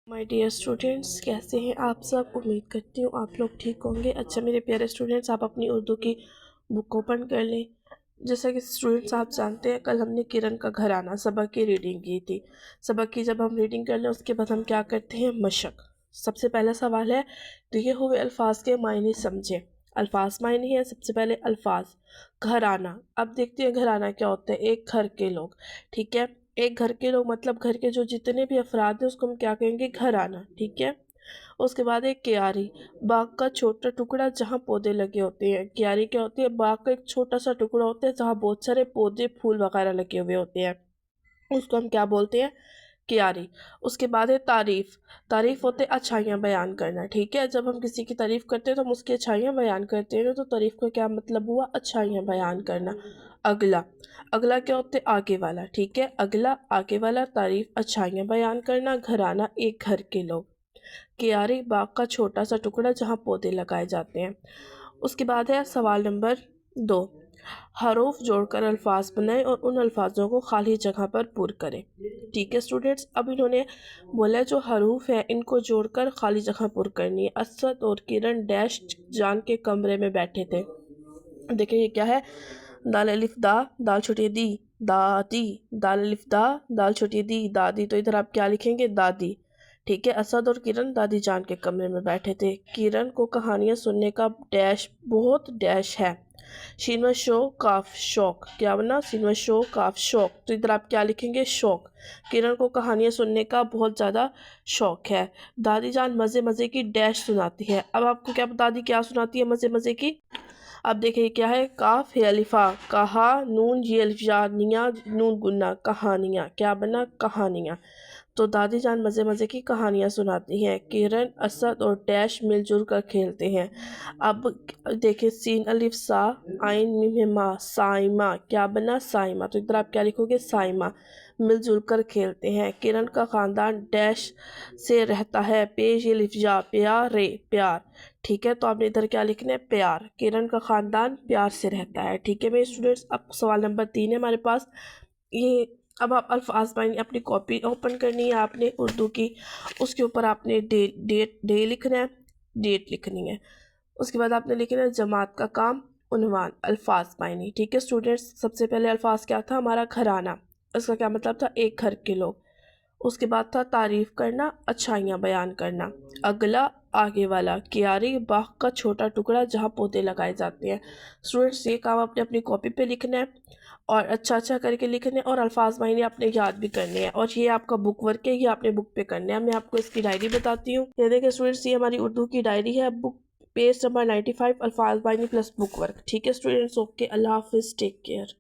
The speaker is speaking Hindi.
माय डियर स्टूडेंट्स, कैसे हैं आप सब। उम्मीद करती हूँ आप लोग ठीक होंगे। अच्छा मेरे प्यारे स्टूडेंट्स, आप अपनी उर्दू की बुक ओपन कर लें। जैसा कि स्टूडेंट्स आप जानते हैं, कल हमने किरण का घराना सबक की रीडिंग की थी। सबक की जब हम रीडिंग कर लें उसके बाद हम क्या करते हैं, मशक। सबसे पहला सवाल है, दिए हुए अल्फाज के मायने समझे। अल्फाज मायने हैं, सबसे पहले अल्फाज घराना। अब देखते हैं घराना क्या होता है। एक घर के लोग, ठीक है। एक घर के लोग मतलब घर के जो जितने भी अफराद हैं उसको हम क्या कहेंगे, घराना, ठीक है। उसके बाद एक क्यारी, बाग का छोटा टुकड़ा जहाँ पौधे लगे होते हैं। क्यारी क्या होती है, बाग का एक छोटा सा टुकड़ा होता है जहाँ बहुत सारे पौधे फूल वगैरह लगे हुए होते हैं, उसको हम क्या बोलते हैं, क्यारी। उसके बाद है तारीफ। तारीफ होते अच्छाइयाँ बयान करना, ठीक है। जब हम किसी की तारीफ करते हैं तो हम उसकी अच्छाइयाँ बयान करते हैं, तो तारीफ का क्या मतलब हुआ, अच्छाइयाँ बयान करना। अगला, अगला क्या होते हैं, आगे वाला, ठीक है। अगला आगे वाला, तारीफ अच्छाइयाँ बयान करना। घराना एक घर के लोग। क्यारी बाग का छोटा सा टुकड़ा जहाँ पौधे लगाए जाते हैं। उसके बाद है सवाल नंबर 2, हरूफ जोड़कर अल्फाज बनाएं और उन अल्फाजों को खाली जगह पर पुर करें। ठीक है स्टूडेंट्स, अब इन्होंने बोला जो हरूफ है इनको जोड़कर खाली जगह पुर करनी है। असद और किरण डैश जान के कमरे में बैठे थे। देखिए ये क्या है, दाल अलिफ दा, दाल छोटी दी, दादी, दाल अलिफ दा, दाल छोटी दी, दादी। तो इधर आप क्या लिखेंगे, दादी, ठीक है। असद और किरण दादी जान के कमरे में बैठे थे। किरण को कहानियाँ सुनने का डैश बहुत डैश है। शीन व शो काफ शौक, क्या बना, शीन व शो काफ शौक। तो इधर आप क्या लिखेंगे, शौक। किरण को कहानियाँ सुनने का बहुत ज़्यादा शौक है। दादी जान मज़े मज़े की डैश सुनाती है। अब आपको क्या, दादी क्या सुनाती है मज़े मज़े की। अब देखिए क्या है, काफ है अलिफा, कहा, नून ये अलिफा, निया नून गुन्ना, कहानियाँ, क्या बना, कहानियाँ। तो दादी जान मज़े मज़े की कहानियाँ सुनाती हैं। किरण असद और डैश मिलजुल कर खेलते हैं। अब देखिए सीन अलिफ सा, आइन मीम मा, साइमा, क्या बना, साइमा। तो इधर आप क्या लिखोगे, साइमा। मिलजुल कर खेलते हैं। किरण का ख़ानदान डैश से रहता है, पेश ये लिफजा, प्यार रे प्यार, ठीक है। तो आपने इधर क्या लिखना है, प्यार। किरण का ख़ानदान प्यार से रहता है, ठीक है मेरे स्टूडेंट्स। अब सवाल नंबर 3 है हमारे पास ये। अब आप अल्फाज पाएंगे, अपनी कॉपी ओपन करनी है आपने उर्दू की। उसके ऊपर आपने डे लिखना है, डेट लिखनी है। उसके बाद आपने लिखना है जमात का काम, उन्वान, अल्फाज पाएंगे, ठीक है स्टूडेंट्स। सबसे पहले अल्फाज क्या था हमारा, घराना। इसका क्या मतलब था, एक घर के लोग। उसके बाद था तारीफ़ करना, अच्छाइयाँ बयान करना। अगला आगे वाला, क्यारी बाग का छोटा टुकड़ा जहाँ पौधे लगाए जाते हैं। स्टूडेंट्स ये काम आपने अपनी कॉपी पे लिखना है और अच्छा अच्छा करके लिखने हैं, और अल्फाज मायने आपने याद भी करने हैं। और ये आपका बुक वर्क है, ये आपने बुक पे करने हैं। मैं आपको इसकी डायरी बताती हूँ। ये देखिए स्टूडेंट्स, ये हमारी उर्दू की डायरी है, बुक पेज नंबर 95, अल्फाज मायने प्लस बुक वर्क, ठीक है स्टूडेंट्स। ओके, अल्लाह हाफिज़, टेक केयर।